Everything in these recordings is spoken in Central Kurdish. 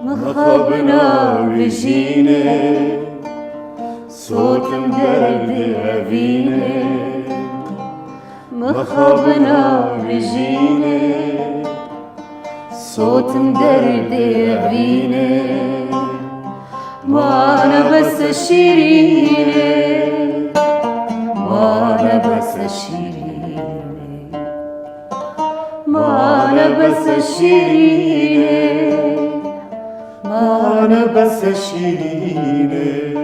مخابنا بجينه صوت درد أبينه مخابنا بجينه صوت درد أبينه ما أنا بس شيرينه ما أنا بس شيرينه ما أنا بس شيرينه ما أنا بس شيرينه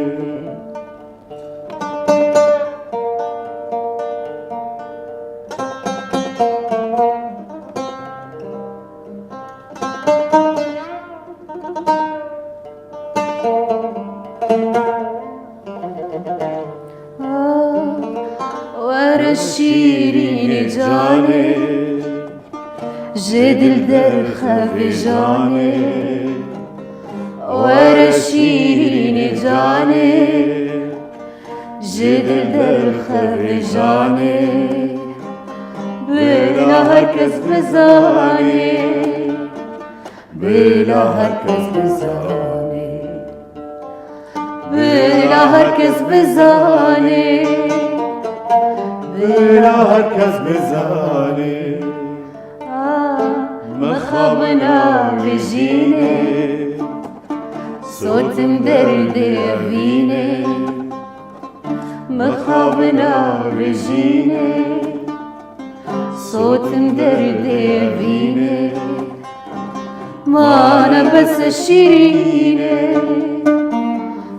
ورا الشيرين جاني جدل درخة بجاني ورا الشيرين جاني جدل درخة بجاني بلا هركز بزاني بلا هركز بزاني بلا هركز بزاني بلا هركز بزاني مخابنا بجيني صوت مدرد فيني مخابنا بجيني صوت مدرد فيني ما أنا بس شيريني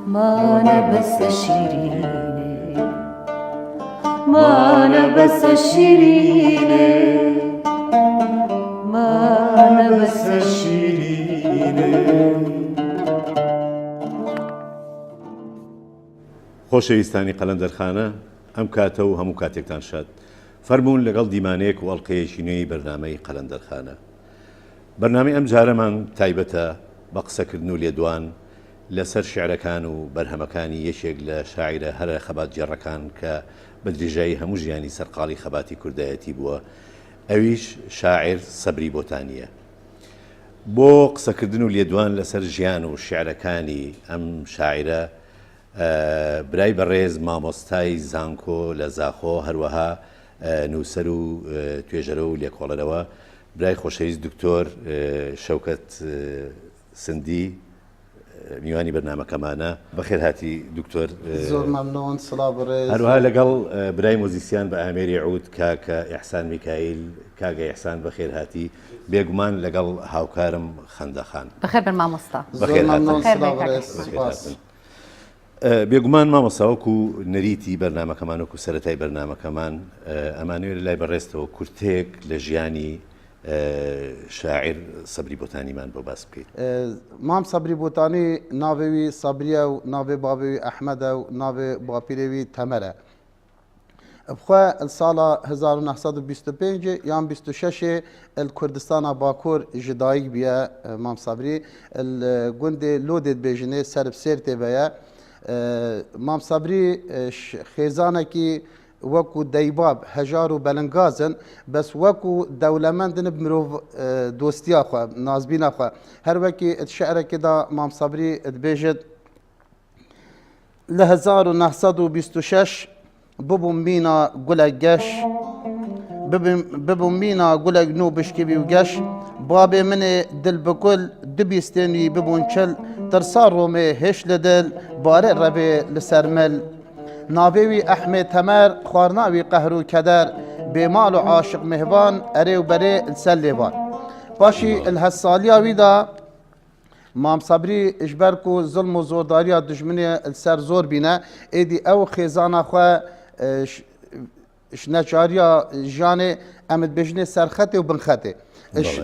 ما أنا بس شيريني ما أنا بس شيريني ما أنا بس شيريني خۆشەویستانی قەلەندەرخانە ئەم کاتە و هەموو کاتێکتان شاد فەرموون لەگەڵ دیمانەیەک و ئەڵقەیەکی نوێی بەرنامەی قەلەندەرخانە بەرنامەی ئەم جارەمان تایبەتە بە قسەکردن و لێدوان لەسەر شیعرەکان و بەرهەمەکانی یەکێک لە شاعیرە هەرە خەبات جێڕەکان کە بە درێژایی هەموو ژیانی سەرقاڵی خەباتی کوردایەتی بووە ئەویش شاعیر سەبری بۆتانیە بۆ قسەکردن و لێدوان لەسەر ژیان و شیعرەکانی ئەم شاعیرە برای بەڕێز مامۆستای زانکۆ لە زاخۆ هەروەها نووسەر و توێژەرە و لێکۆڵەرەوە برای خۆشەویست دکتۆر شەوکەت سندی میوانی بەرنامەکەمانە بەخێر هاتی دکتۆر زۆر مەمنون سڵاو بەڕێز هەروها لەگەڵ برای مۆزیسیان بە ئامێری عود کاکە ئیحسان میکایل کاگە ئیحسان بەخێر هاتی بێگومان لەگەڵ هاوکارم خەندەخان بەخێر بن مامۆستا زۆر مەمنون سڵاو بەڕێز سوپاس بێگومان مامۆستاوەکو نەریتی بەرنامەکەمان وەکو سەرەتای بەرنامەکەمان ئەمانوێت لای بەڕێستەوە کورتێک لە ژیانی شاعیر سەبری بۆتانیمان بۆ باس بکەیت مام سەبری بۆتانی ناوێوی سەبریە و ناوێ باوێوی ئەحمەدە و ناوێ باپیرێوی تەمەرە بخوا ساڵا 1925 یان 26 کوردستانە باکوور ji dayîk bûye مام سەبری gundê lodê dibêjinê serb sêr têveye مام سەبری خێزانekî وەکو دەیباب هەژار و بەلنگازن بەس وەکو دەولەمەندن مرۆڤ دۆستیا xwe nazbîna xwe her wekî şe'rekê da مام سەبری dibêjit li 1926 bibûn mîna gulek geş bibûn mîna gulek nû bişkivî û geş babê min ê dil bikul du bîstên wî bibûn çil tirsa Romê hêş li dil barê revê li ser mil navê wî Ehmê Temer xwarina wî qehr û keder bêmal û aşiq mihvan erê û berê li ser lêvan paşî li hezsaliya wî da مام سەبری ji ber ku zilm û zordariya dijminê li ser zor bîne êdî ew xêzana xwe ji neçariya jiyanê em dibêjinê serxetê û binxetê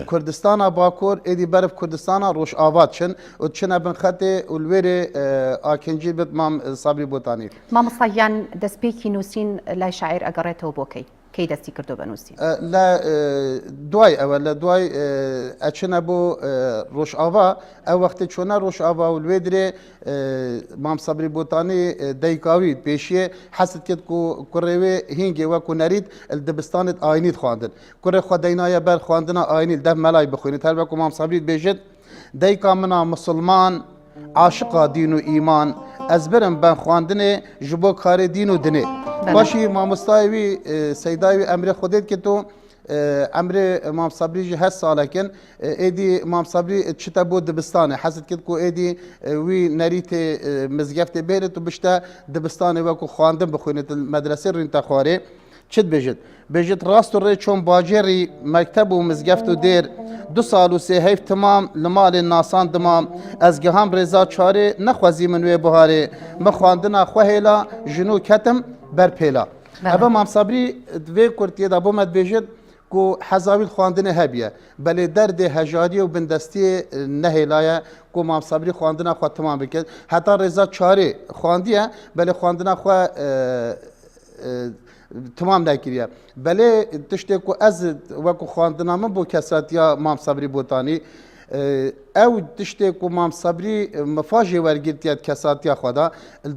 Kurdistana Bakur êdî beriv Kurdistana Rojava çin û çine binxetê û li wêrê akincî bit Mam Sabrî Botanî مامۆستا یان دەستپێکی نووسین لای شاعیر ئەگەڕێتەوە بۆکەی کەی دەستی کردو بنووسی لە دوای ئەوە لە دوای ئەچنە بۆ ڕۆژئاوا ئەو وەختێ چۆنە ڕۆژئاوا و لێ درێ مام سەبری بۆتانی دەیکاوی پێشیە حەست کرد و کوڕێوێ هینگێ وەکو نەریت دبستانت ئاینیت خواندن کوڕێ خوا دەینایە بەر خواندنە ئاینی دە مەلای بخوێنیت هەر وەکو مام سەبریت بێژێت دەیکا منە مسلمان عاشقا دین و ئیمان ئەس برم بەن خواندنێ ji bo karê dîn û dinê başî mamostayê wî seydayê wî emrê xwedê diketû emrê Mam Sebrî ji hes salekin êdî Mam Sebrî çite bû dibistanê hezit kir ku êdî wî nerîtê mizgeftê bêrit û bişte dibistanê wekû xwandin bixwînit medresê rîn te xwarê çi dibêjit bêjit rast û rê çûn bacêrî mekteb û mizgeft û dêr 2 sal û sê heyv timam li malê nasan dimam ez giham rêza çarê nexwezî min wê biharê min xwandina xwe hêla jinû ketim ber pêla hebe Mam Sebrî vê kurtiye da bo me dibêjit ku hezawî xwandinê hebiye belê derdê hejariyê û bindestiyê nehêlaye ku Mam Sebrî xwandina xwe timam bike heta rêza çarê xwandiye belê xwandina xwe timam nekiriye belê tiştê ku ez wekû xwandina min bû kesatiya Mam Sebrî Botanî ew tiştê ku Mam Sebrî mifajê wergirtiye kesatiya xwe da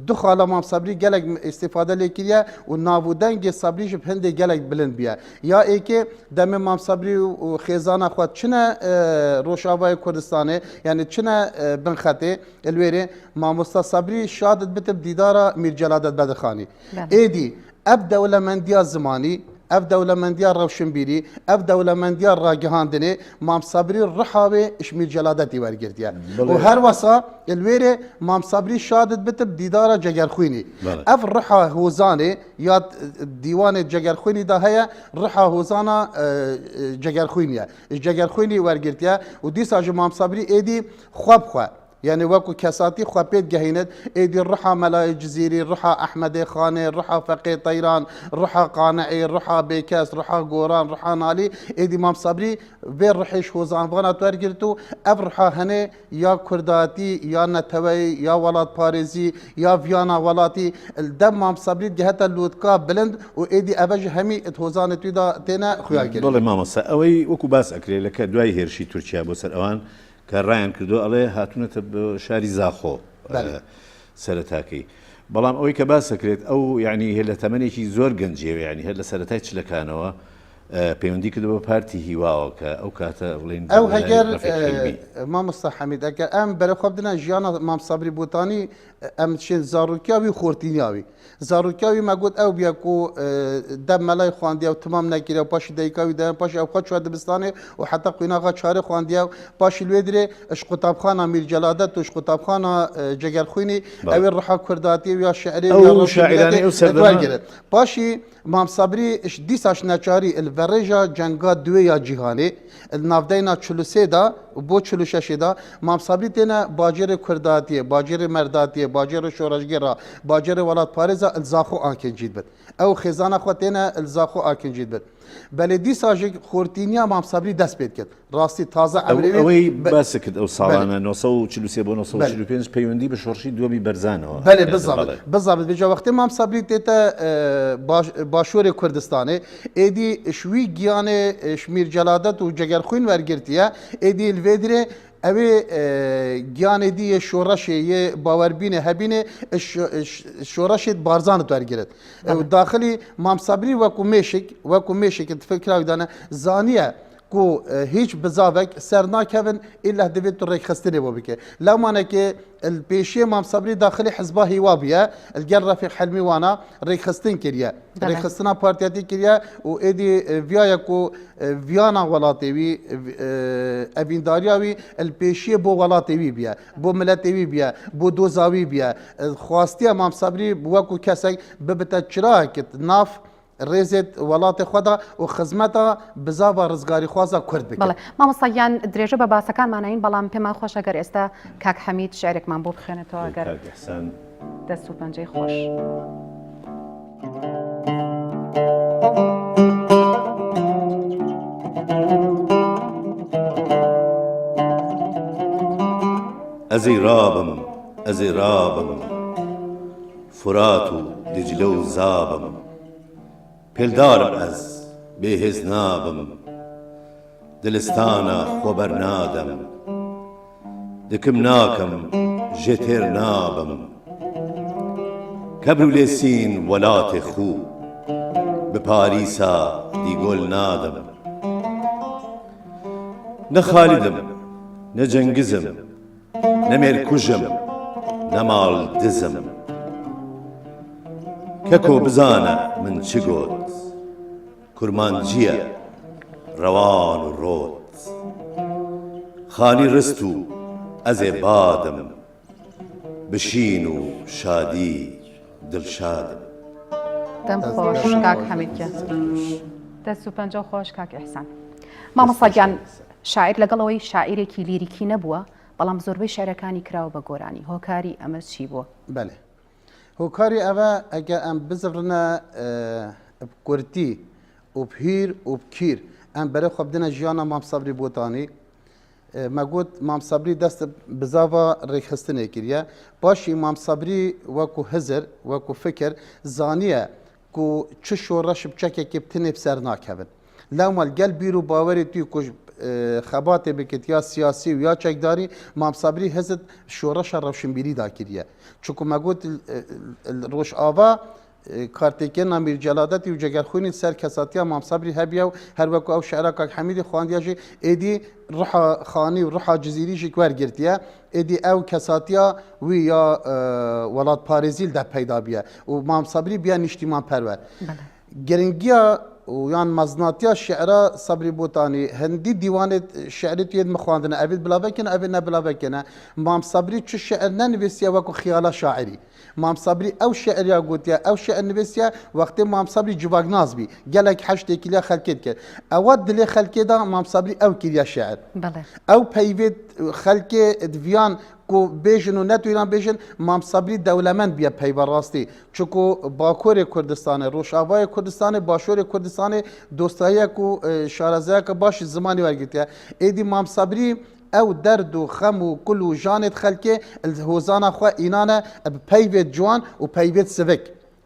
du xala Mam Sebrî gelek îstîfade lê kiriye û navûdengê Sebrî ji hindê gelek bilind biye ya êkê demê Mam Sebrî û xêzana xwe çine Rojavayê Kurdistanê yani çine binxetê li wêrê Mamosta Sebrî şadid bitib dîdara Mîr Celadet Bedixanî êdî ev dewlemendiya zimanî ev dewlemendiya rewşinbîrî ev dewlemendiya ragihandinê Mam Sebrî riha wê ji Mîr Celadetî wergirtiye û her wesa li wêrê Mam Sebrî şadid bitib dîdara Cegerxwînî ev riha hozanê ya dîwanê Cegerxwînî da heye riha hozana Cegerxwînî ye Cegerxwînî wergirtiye û dîsa ji Mam Sebrî êdî xwe bixwe yani wekû kesatî xwe pê gehînet êdî riha Melayê Cizîrî riha Ehmedê Xanê riha Feqê Teyran riha Qaneî riha Bêkes riha Goran riha Nalî êdî Mam Sebrî vê rihê ji hozanvana wergirt û ev riha henê ya Kurdatî ya Neteweyî ya Welat Parêzî ya Viyana welatî dem Mam Sebrî gihete lûtka bilind û êdî ev ji hemî hozanê wî da têne xuya kirin بەڵێ مامۆستا ئەوەی وەکو باس ئەکرێ لە کە دوای هێرشی تورکیا بۆ سەر ئەوان کە ڕایان کردو ئەڵێ هاتوونەتە شاری زاخۆ سەرەتاکەی بەڵام ئەوەی کە باس دەکرێت ئەو یعنی هێ لە تەمەنێکی زۆر گەنجێوە ینی هەر لە سەرەتای چلەکانەوە پەیوەندی کردەوە پارتی هیواوە کە ئەو کاتە بڵێن ئەو هەگەر مامۆستا حەمید ئەگەر ئەم بەرەخوا بدنە ژیانە Mam Sebrî Botanî ئەم چێن زاروکیاوی خۆرتینیاوی زاروکیاوی مەگوت ئەو بیا ku dem melay xwandiye û timam nekiriye û paşî dayikawî de paşî ew xwe çûye dibistanê û heta qînaxa çarê xwandiye paşî lê dirê ji qutabxana Mîr Celadet û ji qutabxana Cegerxwînî ew ê riha Kurdatî ya şeirê ya şaîranî ew sergirin paşî Mam Sebrî dîsa ji neçarî li verêja cenga duê ya cîhanê li navdeyna çilûsê da û bo çilûşeşê da Mam Sebrî têne bacêrê Kurdatiyê bacêrê Merdatiyê bacêrê şoreşgêra bacêrê Welat Parêza li Zaxo akincît bit ew xêzana xwe têne li Zaxo akincît bit belê dîsa jî xortîniya Mam Sebrî dest pê dikir rastî taze ئەوەی باس کرد ئەو ساڵانە 943 بۆ 945 پەیوەندی بە شۆڕشی دووەمی بەرزانەوە belê bizabit bêje wextê Mam Sebrî tête başûrê Kurdistanê êdî ji wî giyanê ji Mîr Celadet û Cegerxwîn wergirtiye êdî li vê dirê evê giyanê dî yê şoreşê yê bawerbînê hebînê şoreşê barzanê wergirit daxilî Mam Sebrî wekû mêşek fikra dane zaniye ku hiç bizavek ser nakevin illa divêt tu rêxistinê bo bike lewmanekê li pêşiyê Mam Sebrî daxilî hizba hîwa bûye li gel Refîq Helmî wana rêxistin kiriye rêxistina partiyetî kiriye û êdî viyaya ku viyana welatê wî evîndariya wî li pêşiyê bo welatê wî biye bo miletê wî biye bo doza wî biye xwastiya Mam Sebrî wekû kesek bibite çirayekê nav rêzê welatê xwe da û xizmeta bizava rizgarî xwaza Kurd bike. بەڵێ مامۆستایان درێژە بە باسەکانمانین بەڵام پێمان خۆش ئەگەر ئێستا کاک حەمید شعرێکمان بۆ بخوێنێتەوە ئەگەر دەست و پەنجەی خۆش. ئەزەی رابم ئەزەی رابم فرات و دیجلە و زابم پێلدارم ئەس بێهێز نابم دلستانە خۆبەر نادەم دکم ناکەم ژێتێر نابم کەبر و لێسین وەلاتێ خوو بە پاریسا دیگۆل نادەم نە خالیدم نە جەنگزم نە مێرکوژم نە ماڵ دزم کەکۆ بزانە من چ گۆت کورمانجیە ڕەوان و ڕۆت خانی ڕست و ئەزێ بادم بشین و شادی دڵشادم دەم خۆش کاک حەمیدگیان دەست و پەنجە خۆش کاک ئیحسان مامۆستاگیان شاعیر لەگەڵەوەی شاعیرێکی لیریکی نەبووە بەڵام زۆربەی شعرەکانی کراوە بە گۆرانی هۆکاری ئەمە چی بووە؟ بەێ هۆکاری ئەوە ئەگە ئەم بزڕنە کورتی و پیر و بکیر ئەم بەرە خۆ بدنە ژیانە مام سەبری بۆتانی مەگوت مام سەبری دەست بزاوە ڕێکخستنێ کردە باشی مام سەبری وەکو هزر وەکو فکر زانیە و چ شۆڕەش بچەکێکی بتنێ بسەر ناکەون لەمەڵ گەل بیر و باوەری توی کوژ خەباتێ بکت یا سیاسی و یا چەکداری مام سەبری هەزت شۆڕەشە ڕەوشنبیریدا کردە چونکو مەگوت ڕۆژ ئاوا کارتێکێ نامیر جەلادەتی و جەگەرخوونی سەر کەساتیا مام سەبری هەبیە و هەروەکو ئەو شعرا کاک حەمیدی خواندیاژی ئێدی ڕحا خانی و ڕحا جزیریشی وەرگرتیە ئێدی ئەو کەساتیا وی یا وڵات پارێزیل دە پەیدا بیە و مام سەبری بیا نیشتیمان پەروەر گرنگیە ویان مەزناتیا شعرا سەبری بۆتانی هەندی دیوانێت شعری توێت مخواندنە ئەبێت بڵاوەکەن ئەبێت نەبڵاوەکەنە مام سەبری چ شعر نەنویسیە وەکو خیالە شاعری مام سەبری ئەو شعریا گوتیە ئەو شعر نویسیە وەختێ مام سەبری جوواک نازبی گەلێک حەشتێکی لێ خەلکێت کرد ئەوە دلێ خەلکێدا مام سەبری ئەو کردیا شعر ئەو پەیوێت خەلکێ دویان کو بێژن و نەتویران بێژن مام سەبری دەولەمەند بیە پەیوەڕاستی چونکو باکۆرێ کوردستانê ڕۆژاوایە کوردستانê باشۆرێ کوردستانê دۆستایەک و شارەزایەکە باشی زمانی وەرگرتیە ئێدی مام سەبری ئەو دەرد و خەم و کول و ژانێت خەلکێ هۆزانە خوا ئینانە پەیوێت جوان و پەیوێت سڤک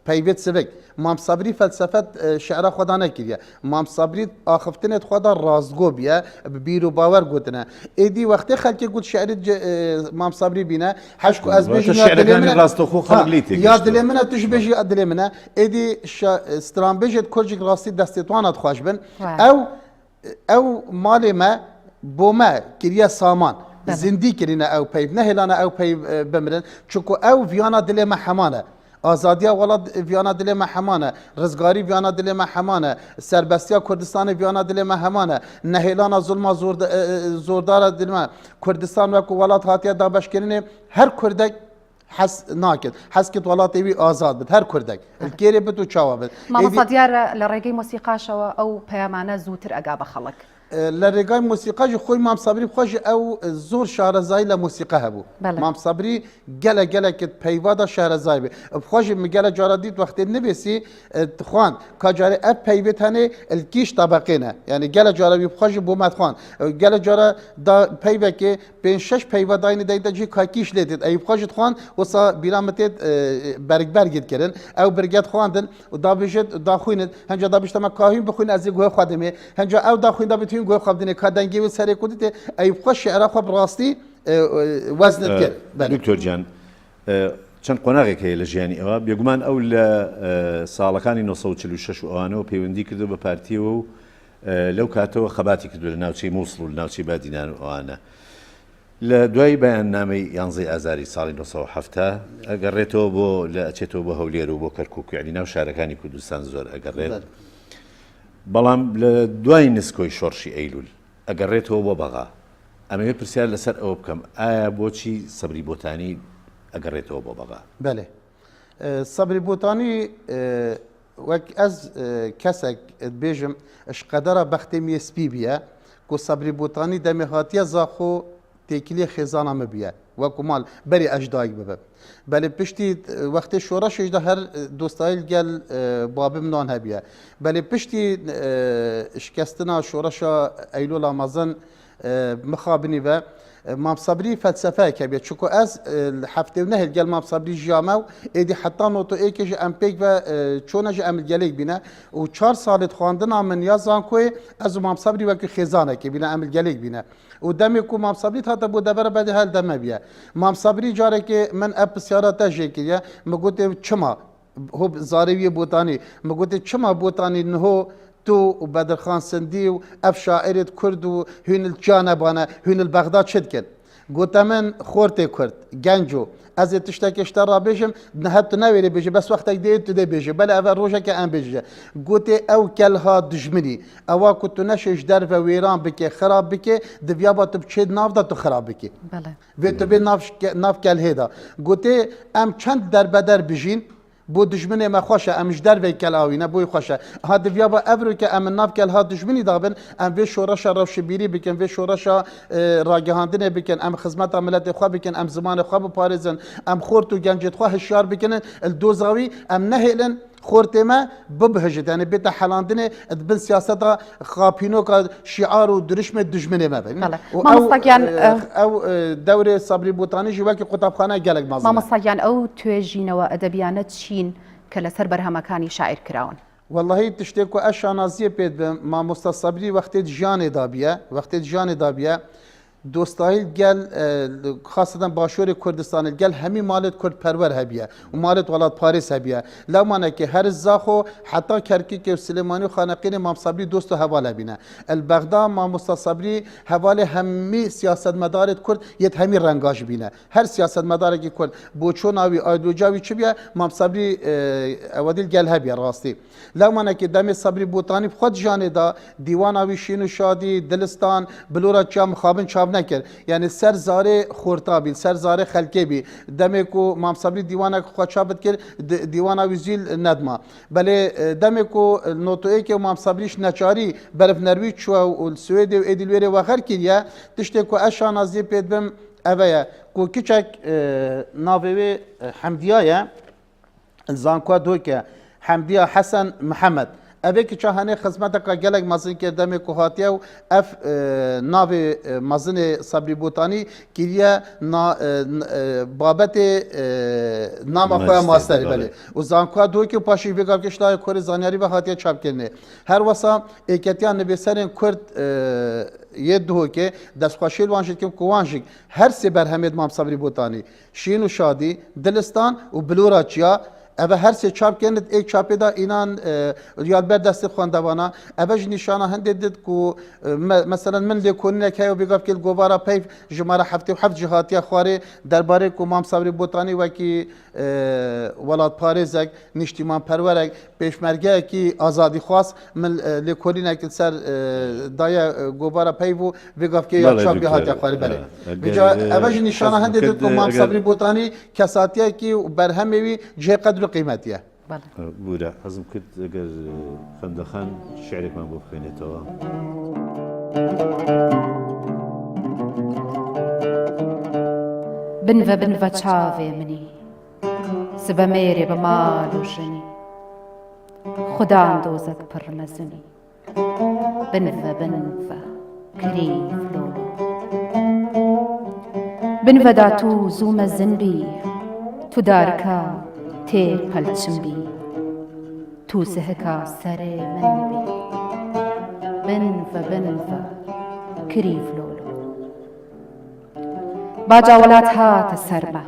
پەیوێت سڤک مام سەبری فەلسەفەت شعرا خۆدا نەکردە مام سەبری ئاخفتنێت خۆدا ڕازگۆ بیە بیر و باوەەر گوتنە ئێدی وەختێ خەلکێ گوت شعریت مام سەبری بینە حەشک و ئەس یا دلێ منە توش بێژی دلێ منە ئێدی سترانبێژێت کۆرجێک ڕاستی دەستێتوانات خوۆش بن ئەو ماڵێ مە بۆ مە کریە سامان زیندی کرینە ئەو پەی نەهێلانە ئەو پەی بمرن چونکو ئەو ڤیانە دلێ مە حەمانە ئازادیا وڵات ڤیانە دلێ مە حەمانە ڕزگاری ڤیانە دلێ مە حەمانە سەربەستیا کوردستانی ڤیانە دلێ مە هەمانە نەهێلانە زوڵما زۆردارە دلمە کوردستان وەکو وڵات هاتیە دابەشکردنێ هەر کوردێک حەس ناکرد حەسکت وڵاتێوی ئازاد بێت هەر کوردێک کێرێ بێت و چاوە بێت مامۆستا دیارە لە ڕێگەی مۆسیقاشەوە ئەو پەیامانە زووتر ئەگا بە خەڵک لە ڕێگای مۆسیقاژی خۆی مام سەبری خۆشی ئەو زۆر شارەزایی لە مۆسیقا هەبوو مام سەبری گەلە گەلێکت پەیوادا شارەزای بێ خۆشی مگەلە جارە دیت وەختێ نبێسی خوان کاجارێ ئەپ پەیوێت هەنێ الکیش تابەقێنە یعنی گەلە جارەوی خۆشی بۆ مەتخوان گەلە جارە پەیوەکێ پێ شش پەیوەداینی دەیدەجی کاکیش لێدێت ئەی خۆشت خوان وسا بیرامەتێت بەرگبەرگت کردن ئەو برگەت خواندن و دابێژێت داخوێنت هەنجا دابشتەمە کاهین بخوین ئەزی گوێ خوا دەمێ هەنجا ئەو داخوین دابێت گوێ خواردنێ کا دەنگێوی سەرێ کوردێ ئەی خۆش شعرا خۆ بڕاستی وەزنت کرد دکتۆر جان چەند قۆناغێک هەیە لە ژیانی ئەوە بێگومان ئەو لە ساڵەکانی 1946 و ئەوانەوە پەیوەندی کردو بە پارتیەوە و لەو کاتەوە خەباتی کردو لە ناوچەی مووسڵ و لە ناوچەی بادینان و ئەوانە لە دوای بەیاننامەی 11 ئازاری ساڵی 1970 ئەگەڕێتەوە بۆ لە ئەچێتەوە بۆ هەولێر و بۆ کەرکووک یعنی ناو شارەکانی کوردستان زۆر ئەگەڕێت بەڵام لە دوای نسکۆی شۆڕشی ئەیلول ئەگەڕێتەوە بۆ بەغا ئەمەوێت پرسیار لەسەر ئەوە بکەم ئایا بۆچی سەبری بۆتانی ئەگەڕێتەوە بۆ بەغا بەێ سەبری بۆتانی وەک ئەس کەسێک بێژم شقەدەرە بەختێ میسپی بیە کو سەبری بۆتانی دەمێ هاتیە زاخۆ تێکیلێ خێزانە مەبیە وەکو ماڵ بەری ئەشدایک ببە بەێ پشتی وەختی شۆڕەشیشدا هەر دۆستایل گەل بابم نان هەبیە بەێ پشتی شکستنا شۆڕەشە ئەیلۆلا مەزن مخابنی بە مامسەبری فەلسەفەیەکە بێت چونکو ئەس هەفتێ و نەهێل گەل مامسەبری ژیامە و ئێدی حتا نۆتۆ ئێکێژی ئەم پێک بە چۆنەژی ئەم گەلێک بینە و 4 ساڵێت خواندنا من یا زانکۆی ئەز و مامسەبری وەکی خێزانێکی بینە ئەم گەلێک بینە و دەمێک و مامسەبریت هاتە بۆ دەبەرە بەدە هەل دەمە بیە مامسەبری جارێکی من ئە پرسیارە تەژێکریە مگوتێ چما هۆ زارەویە بۆتانی مگوتێ چما بۆتانی نهۆ تو و بەدرخان سندی و ئەف شاعرت کورد و هوێنل جانەبانە هوێنل بەغدا چت کرد گوتە من خۆرتێ کورد گەنج و ئەز ێ تشتێکشتا ڕابێژم نەهەت ناوێرە بێژە بەس وەختێک دێت تو دەبێژە بەلە ئەvە ڕۆژێکە ئەم بێژە گوتێ ئەو کەلها دژمنی ئەوە کو تو نەشێش دەرڤە وێران بکێ خراپ بکێ دڤیا بە تو بچێت ناودا تو خراپ بکێ بێت تو بێ ناف کەلهێدا گوتێ ئەم چەند دەربەدەر بژین بۆ دژمنێ مە خۆشە ئەمش دەربێک کەلاوینە بۆی خۆشە ها دڤیا بە ئەڤروکە ئەمە ناوکەلها دژمنی دابن ئەم vê شۆڕەشە ڕەوشەبیری بکەن vê شۆڕەشە ڕاگەهاندنێ بکەن ئەم خزمەتا ملەتێ خوا بکەن ئەم زمانە خوا بپارێزن ئەم خۆرت و گەنجێت خوا هشیار بکەنن دۆزاوی ئەم نەهێلن خۆرتێمە ببهژێت یانێ بێتە حەلاندنێ بن سیاسەتا خاپینۆکە شیعار و درشمێ دژمنێ مەبن ئەو دەورێ سەبری بوتانیژی وەکی قوتابخانە گەلێک مامۆستاگیان ئەو توێژینەوە ئەدەبیانە چین کە لەسەر بەرهەمەکانی شاعیر کراون واللهی تشتێک و ئە شانازیە پێت بم مامۆستا سەبری وەختێت ژیانێدا بیە دۆستایل گەل خاستەن باشووری کوردستانی گەل هەمی مالت کورد پەروەەر هەبیە و مالت وڵات پارێز هەبیە لەمانەکە هەر زاخۆ حتا کەرکیکێ و سلێمانی و خانەقینی مامسەبری دۆست و هەواە بینە البەغدا مامۆستا سەبری هەواڵێ هەمی سیاستمەدارت کورد یەت هەمی ڕەنگاش بینە هەر سیاستمەدارێکی کورد بۆ چۆ ناوی ئایدۆجاوی چ بیە مامسەبری ئەوەدیل گەل هەبیە ڕاستی لەمانەکە دەمێ سەبری بوتانی خۆت ژانێدا دیواناوی شین و شادی دلستان بلورە چا مخابن چاو نەکرد یعنی سەر زارێ خۆرتابی سەر زارێ خەلکێبی دەمێک و مامسەبری دیوانە خۆچابت کرد دیواناوی زیل نەدما بەلێ دەمێک و نۆتۆیەکی و مامسەبریش نەچاری بەرف نەروی چووە و سوێدێ و ئێدیلوێرێ وەخەر کردە تشتێک و ئە شانازیە پێت بم ئەوەیە کو کچێک ناوێوێ حەمدیایە زانکوا دۆکە حەمدیە حەسەن محەممەد ئەvێکی چاهانێ خزمەتەکە gelek mezin kir demê ku hatiye û ev navê mezinê Sebrî Botanî kiriye babetê nama xwe ya masterî belê û zanka dokê paşî vê gavgeştayê Kurê zanyarî ve hatiye çapkirinê her wesa êketiyan nivêserên Kurd yê dihokê destxweşêl wan jî dikim ku wan jî her sê berhemê Mam Sebrî Botanî Şîn û Şadî Dilistan û Bilora Çiya ev her sê çapkenit êk çapê da înan yadber destê xwendevana ev ji nîşana hindê dit ku meselen min lêkolînek heye bêgav kêl govara peyv ji mara heftê û heft jî hatiye xwarê derbarê ku Mam Sebrî Botanî wekî welatparêzek nîştîmanperwerek pêşmergeyekî azadîxwaz min lêkolînekî ser daye govara peyv û vêgav kê ya çapê hatiye xwarê belê ev ji nîşana hindê dit ku Mam Sebrî Botanî kesatiyekî û berhemê wî cihê qedr û qîmetiye بورە حەزم کرد ئەگەر خەندەخان شعرێکمان بۆ بخوێنێتەوە بنڤە بنڤە چاوێ منی سبە mêrê bi mal û jinî xuda dozek pir mezinî binve binve kirî flolo binve da tu zû mezin bî tu darika têr pelçim bî tu sihika serê min bî binve binve kirî flolo baca welat hate ser me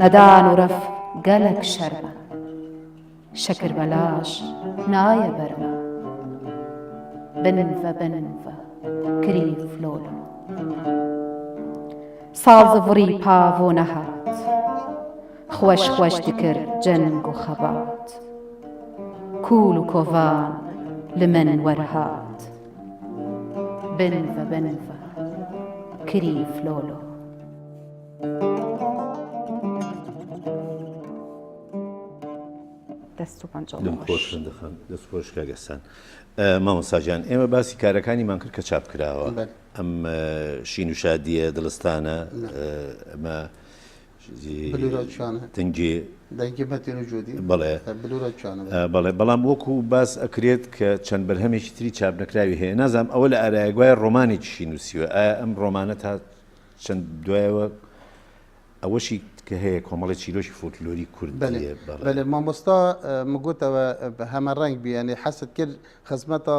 nedan û ref gelek şer me şekir belaş naye ber me binve binve kirî flolo sal zivirî pavo nehat xweş xweş dikir ceng û xebat kûl û kovan li min werhat binve binve kirî flolo دەستخۆش خەندەخان دەستخۆش کاگەستان مامۆستاجان ئێمە باسی کارەکانیمان کرد کە چاپ کراوە ئەم شین و شادیە دڵستانە ئەمە بلورە چانە تنجێ دەنگی مەتین و جودی بەڵێ بلورە چانە بەڵێ بەڵام وەکو باس ئەکرێت کە چەند بەرهەمێکی تری چاپ نەکراوی هەیە نازانم ئەوە لە ئارایگوای ڕۆمانێکیشی نووسیوە ئایا ئەم ڕۆمانە تا چەند دوایەوە ئەوەشی کە هەیە کۆمەڵی چیرۆشی فۆکلۆری کوردیە بەێ مامۆستا مگوتەوە هەمە ڕنگ بیانێ حەست کرد خزمەتە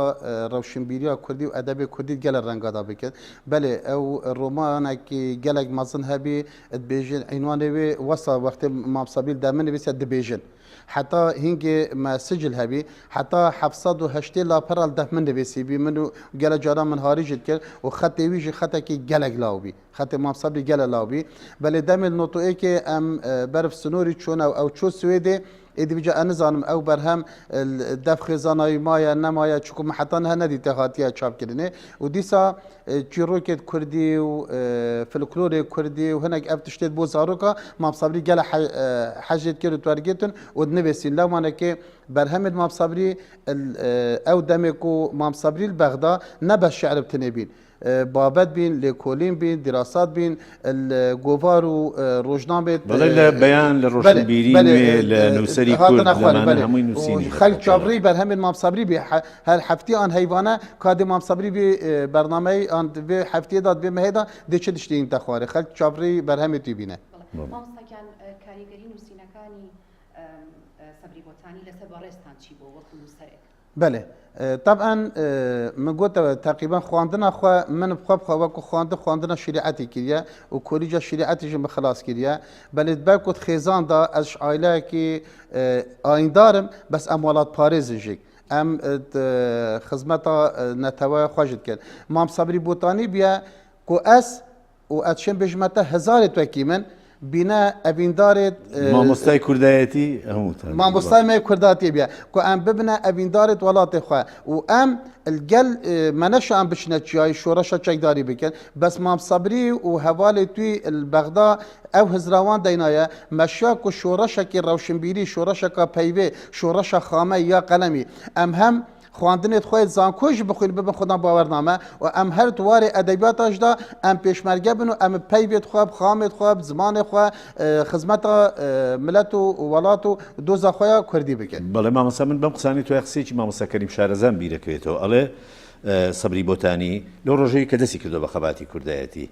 ڕەوشنبیریە کوردی و ئەدەبێ کوردی گەلە ڕەنگادا بکرد بەێ ئەو ڕۆمانێکی گەلێک مەزن هەبێ دبێژن عینوانێوێ وەسا وەختی مامسەبیل دامنێ بێسە دبێژن حتى هنگي ما سجل هبي حتى 780 لا برال ده من بيسي بي منو جل جارا من هاريج الكل وخط ويجي خطا كي جلق لاوبي خط ما صبري جل لاوبي بل دام النوتو ايكي ام برف سنوري تشون او تشو سويدي إذا بيجا أنا زانم أو برهم الدف خزانة مايا نمايا تشكو محطان هندي تهاتيا شاب كدني وديسا تشيروكيت كردي وفلكلور كردي وهناك أبتشتت بوزاروكا ما بصبري جل حاجة كيلو تورجيتن ودنبسين لو ما نكى برهم ما بصبري أو دمكو ما بصبري البغداد نبى الشعر بتنبين بابت بين لكولين بين دراسات بين الجوفار وروجنامة بلا بيان للروشنبيري لنوسري كورد لمعنى همين نوسيني خلق جابري برهم ما بصبري هالحفتي عن هيفانا كاد ما بصبري ببرنامج عن بحفتي داد بمهدا ديش تشتين تخواري خلق جابري برهم تبينه ما كان كاريجري نوسينا كاني صبري بوتاني لسبارستان تشيبو وقت مسترك بله طبعا من قلت تقريبا خواندنا خو من بخاب خواكو خواندنا شريعتي كريا وكوريجا شريعتي جم خلاص كريا بل باكو خيزان دا از عائله كي آين دارم بس اموالات باريس جيك ام خدمتا نتوا خواجد كان مام صبري بوتاني بيا كو اس واتشم بجمته هزار توكيمن بنا ابيندارت مامۆستای کوردایەتی هەمووتان مامۆستای ما کورداتی بیا کو ام ببنا ابيندارت ولاتی خو و ام الجل منش ام بشنه جای شورش چکداری بکن بس مام صبری و حواله توی البغداد او هزروان دینایا مشاک و شورش کی روشنبیری شورش کا پیوه شورش خامه یا قلمی ام هم خواندنت خود زانکوش بخوین ببن خودم باورنامه و ام هر توار ادبیات اجدا ام پیشمرگه بنو ام پیوت خواب خامت خواب زمان خواب خدمت ملت و ولات و دوزا خویا کردی بکن بله مامۆستا من بەم قسانی تۆ قسەی مامۆستا کەریم شارەزان بیرەکەوێتەوە ئەڵێ سەبری بۆتانی لەو ڕۆژەیە کە دەستی کردو بە خەباتی کوردایەتی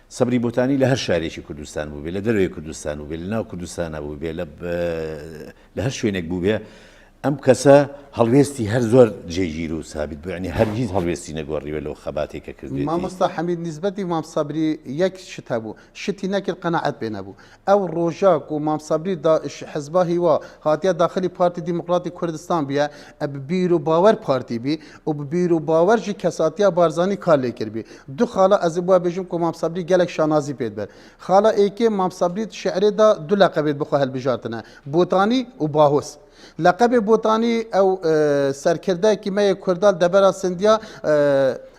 سەبری بۆتانی لە هەر شارێکی کوردستان بوو بێ لە دەروێ کوردستان بوو بێ لە ناو کوردستانە بوو بێ لە هەر شوێنێک بوو بێ ئەم کەسە هەڵوێستی هەر زۆر جێگیر و سابت بوو ینی هەرگیز هەڵوێستی نەگۆڕیوە لەو خەباتێکە کردوێتی مامۆستا حەمید نسبەتی مام صبری یەک شت هەبوو شتی نەکرد قەنەعەت پێ نەبوو ئەو ڕۆژاک و مام صبری حزبا هیوا هاتیە داخلی پارتی دیموکراتی کوردستان بیە بیر و باوەر پارتی بی و بیر و باوەر جی کەساتیە بارزانی کار لێ کرد بی دوو خاڵە ئەز بووە بێژم کو مام صبری gelek شانازی پێت بەر خاڵە ئێکێ مام صبری شعرێدا دوو لەقەبێت بخوا هەلبژارتنە بۆتانی و باهوس لقب بوتاني او سركرده كيما كردال دبر سنديا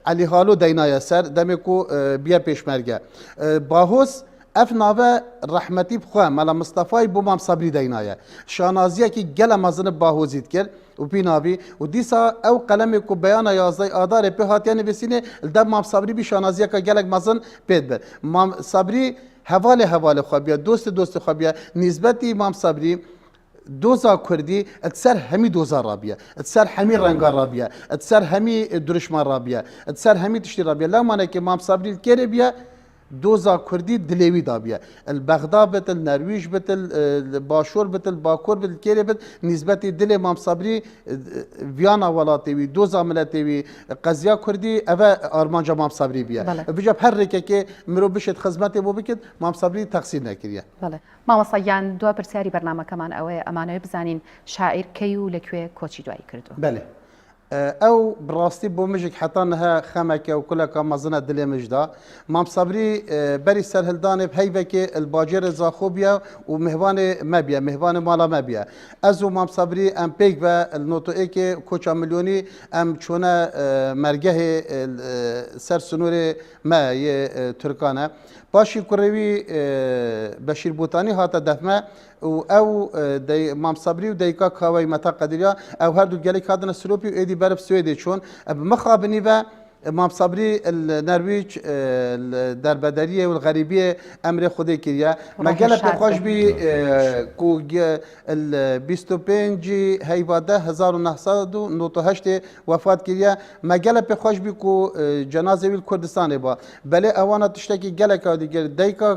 علي هالو دينايا سر دمكو بيا بيشمرجه باهوس اف ناوه رحمتي بخوا مال مصطفى بو مام صبري دينايا شانازيه كي جل مازن باهوزيت كر وبينابي وديسا او قلمي كو بيان يازي ادار به هاتيان بسينه دم مام صبري بشانازيه كا جلك مازن بيدبر مام صبري حواله خبيا دوست خبيا نسبتي مام صبري دوزا كردي اتسر همي دوزا رابيه اتسر همي رنگا رابيه اتسر همي درشمان رابيه اتسر همي تشتي رابيه لا معنى كي مام صبري الكربيه دوزا كردي دليوي دابيه البغداد بتل النرويج بتل باشور بتل باكور بتل كيري بتل نسبتي دل مام صبري فيانا ولاتيوي دوزا ملاتيوي قضيه كردي اوا ارمانجا مام صبري بيه بجاب هر ركه مرو بشت خدمتي بو بكت مام صبري تقصير نكريه بله مامۆستا یان دو پرسیاری بەرنامەکەمان ئەوەیە ئەمانەوە بزانین شاعیر کەی و لەکوێ کۆچی دوایی کردو بله او براستي بومجك حتى انها خمكه وكلها مازنه دلي مجدا مام صبري بري سرهلدان بهيفك الباجر زاخوبيا ومهوان مبيا مهوان مالا مبيا ازو مام صبري ام بيك و النوتو ايكي كوچا مليوني ام چونه مرجه سر سنور ما تركانه باشي كروي بشير بوتاني هاتا دفمه او دي مام صبري وديكا كاوي متا قدريا او هردو جالي كادنا سلوبي ايدي برف سويدي چون بمخابني و امام صبري النرويج الدربدريه والغريبيه امر خدي كريا ما قال بخوش بي كو ال 25 هيباده 1998 وفات كريا ما قال بخوش بي كو جنازه الكردستان با بله اوانا تشتكي قال كادي دايكا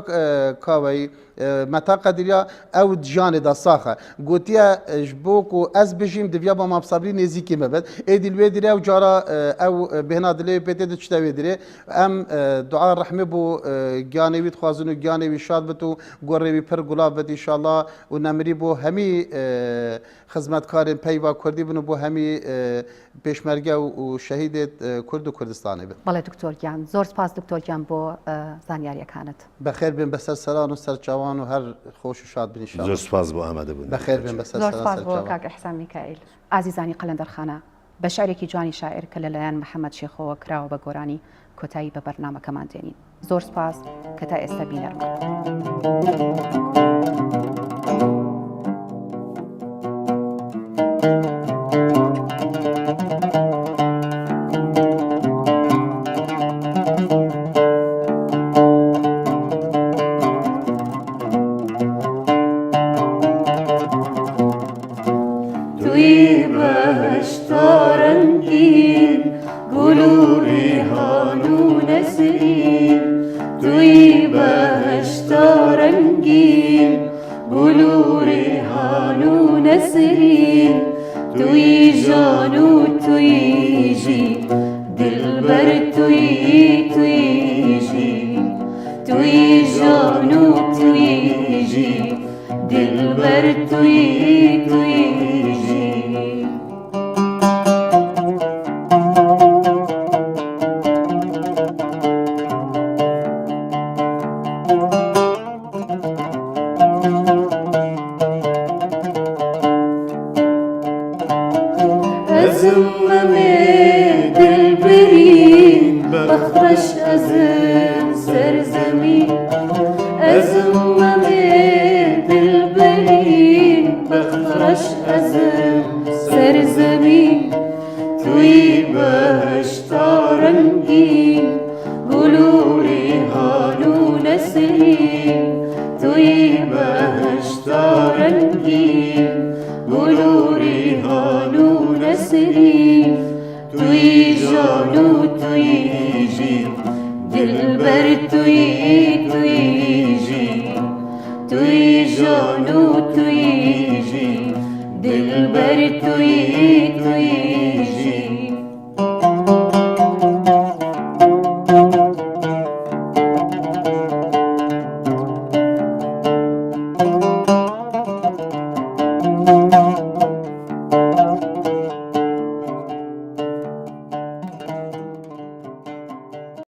كاوي متى قدريا او جان دا ساخه قوتيا جبوكو از بجيم دبيا ما بصبري نزيكي مبد ايدي الويدري او جارا او بهنا دلي بيتي تشتوي دري ام دعاء رحمه بو جانوي تخازنو جانوي شاد بتو غوري بير غلاب ان شاء الله ونمري بو همي خدمتكارين پیوا کردی بنو بو همي پێشمەرگە و شەهیدێت کورد و کوردستانی بن. بەڵێ دکتۆر گیان زۆر سپاس دکتۆر گیان بۆ زانیاریەکانت. بەخێر بێن بەسەر سەران و سەرچاوان و هەر خۆش و شاد بن. زۆر سپاس بۆ ئامادەبوون. بەخێر بێن بەسەر زۆر سپاس بۆ کاک ئیحسان میکائیل. ئازیزانی قەلەندەرخانە بە شعرێکی جوانی شاعر کە لەلایەن محەممەد شێخەوە کراوە بە گۆرانی کۆتایی بە بەرنامەکەمان دێنین. زۆر سپاس کە تا ئێستا بینەرمان. دلبر تویی